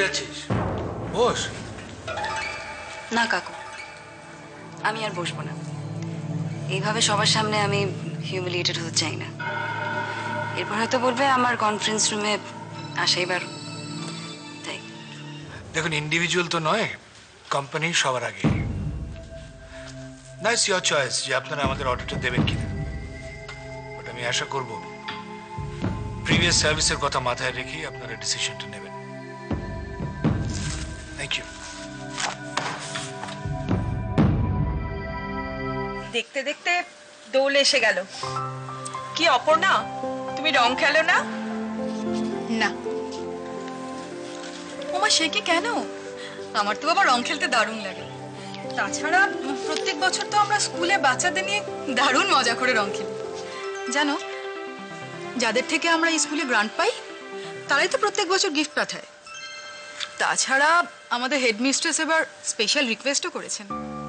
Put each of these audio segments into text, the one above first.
যাচ্ছিস? বস না কাকু, আমি আর বসবো না। এইভাবে সবার সামনে আমি হিউমিলিয়েটেড হতে চাই না। এরপর হয়তো বলবে আমার কনফারেন্স রুমে আসাই বার। তাই দেখুন, ইন্ডিভিজুয়াল তো নয়, কোম্পানি সবার আগে। নাইস ইয়োর চয়েস যে আপনারা আমাদের অর্ডারটা দেবেন কিনা, বাট আমি আশা করব প্রিভিয়াস সার্ভিসের কথা মাথায় রেখেই আপনারা ডিসিশনটা নেবেন। Thank you. দেখতে দেখতে দোল এসে গেল। কি অপর্ণা, তুমি রং খেলো না? না। ওমা, সে কি কেন? আমার তো আবার রং খেলতে দারুণ লাগে। তাছাড়া প্রত্যেক বছর তো আমরা স্কুলে বাচ্চাদের নিয়ে দারুণ মজা করে রং খেলি। জানো, যাদের থেকে আমরা স্কুলে গ্রান্ট পাই তারাই তো প্রত্যেক বছর গিফট পাঠায়। তাছাড়া আমাদের হেডমিস্ট্রেস এবার স্পেশাল রিকোয়েস্টও করেছেন।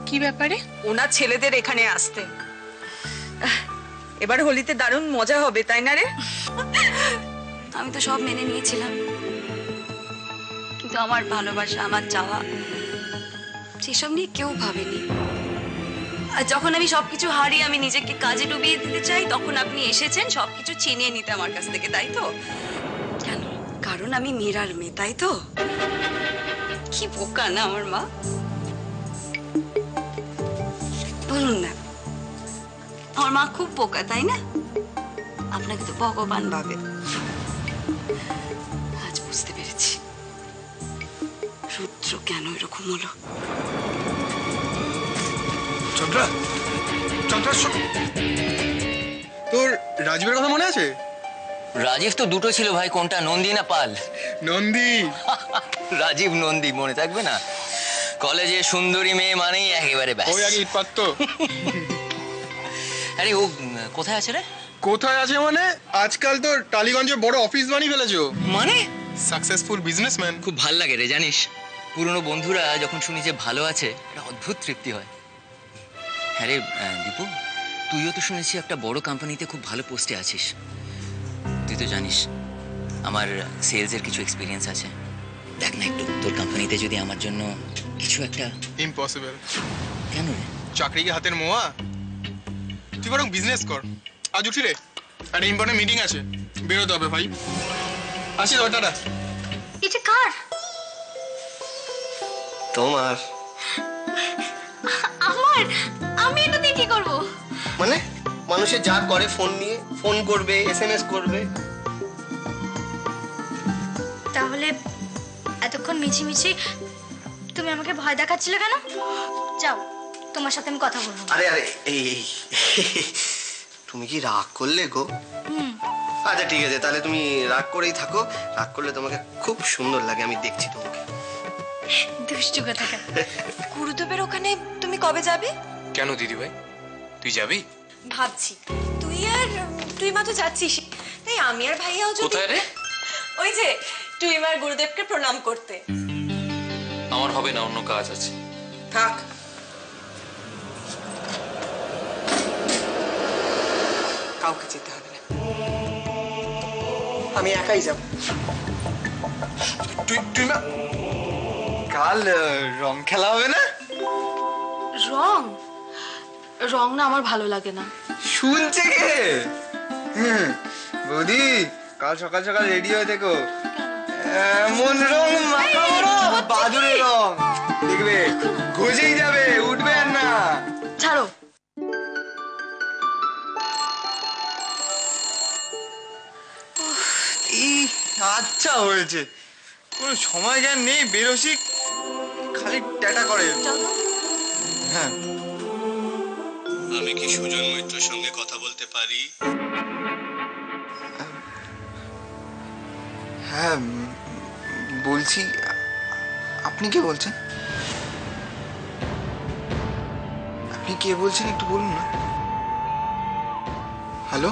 কি ব্যাপারে? ওনার ছেলেদের এখানে আসতে। এবার হোলিতে দারুণ মজা হবে, তাই না রে? আমি তো সব মেনে নিয়েছিলাম, কিন্তু আমার ভালোবাসা, আমার চাওয়া, সেসব নিয়ে কেউ ভাবেনি। আর যখন আমি সবকিছু হারিয়ে আমি নিজেকে কাজে ডুবিয়ে দিতে চাই, তখন আপনি এসেছেন সবকিছু ছিনিয়ে নিতে আমার কাছ থেকে, তাই তো? কেন? কারণ আমি মীরার মেয়ে, তাই তো? কি বোকা না আমার মা! বলুন না, আমার মা খুব বোকা, তাই না? আপনাকে তো ভগবান ভাবে। আজ বুঝতে পেরেছি রুদ্র কেন এরকম হলো। চন্দ্রা, চন্দ্রা, তোর রাজীবের কথা মনে আছে? রাজীব তো দুটো ছিল ভাই, কোনটা, নন্দী না পাল? নন্দী। রাজীব নন্দী, মনে থাকবে না? কলেজে সুন্দরী মেয়ে মানেই একেবারে ব্যাস। ওই আগে ইট পারতো। আরে ও কোথায় আছে রে? কোথায় আছে মানে? আজকাল তো টালিগঞ্জে বড় অফিস বানিয়ে ফেলেছো। মানে সাকসেসফুল বিজনেসম্যান। খুব ভাল লাগে রে, জানিস, পুরনো বন্ধুরা যখন শুনি যে ভালো আছে, একটা অদ্ভুত তৃপ্তি হয়। হ্যাঁ রে দীপু, তুইও তো শুনেছি একটা বড় কোম্পানিতে খুব ভালো পোস্টে আছিস। তুই তো জানিস আমার সেলসের কিছু এক্সপিরিয়েন্স আছে। দেখ না একটু, তোর কোম্পানিতে যদি আমার জন্য কিছু একটা। ইম্পসিবল। কেন রে? চাকরি কি হাতের মোয়া? তুই বরং বিজনেস কর। আজ উঠি রে, একটা ইম্পর্টেন্ট মিটিং আছে, বেরোতে হবে ভাই। আসি তো, টাটা। এটা কার? তোমার। আমার? আমি এটা দিয়ে কি করবো? মানে মানুষে যা করে ফোন নিয়ে, ফোন করবে, এসএমএস করবে। তাহলে এতক্ষণ মিছিমিছি তুমি আমাকে ভয় দেখাচ্ছিলে কেন? যাও, তোমার সাথে আমি কথা বলবো। আরে আরে, এই তুমি কি রাগ করলে গো? আচ্ছা ঠিক আছে, তাহলে তুমি রাগ করেই থাকো। রাগ করলে তোমাকে খুব সুন্দর লাগে, আমি দেখছি তোমাকে। দুষ্টু কোথাকার। গুরুদেবের ওখানে তুমি কবে যাবে? কেন দিদি ভাই, তুই যাবি? ভাবছি তুই মা তো যাচ্ছিস, তাই আমি আর ভাইয়াও যদি। কোথায় রে? ওই যে তুই মার গুরুদেবকে প্রণাম করতে। আমার হবে না, অন্য কাজ আছে। থাক, কাউকে যেতে হবে না, আমি একাই যাব। তুই না, কাল রং খেলা হবে না? রং? রং না, আমার ভালো লাগে না। শুনছে কে? বৌদি, কাল সকাল সকাল রেডি হয়ে দেখো, এমন রং মাখাবো না, বাদুড়ের রং, দেখবে গজেই যাবে, উঠবে আর না। ছাড়ো। এই আচ্ছা হয়েছে, কোনো সময় জ্ঞান নেই, বেরোসি খালি ট্যাটা করে। হ্যাঁ, আমি কি সুজন মৈত্রের সঙ্গে কথা বলতে পারি? হ্যাঁ বলছি। আপনি কে বলছেন? আপনি কে বলছেন একটু বলুন না। হ্যালো।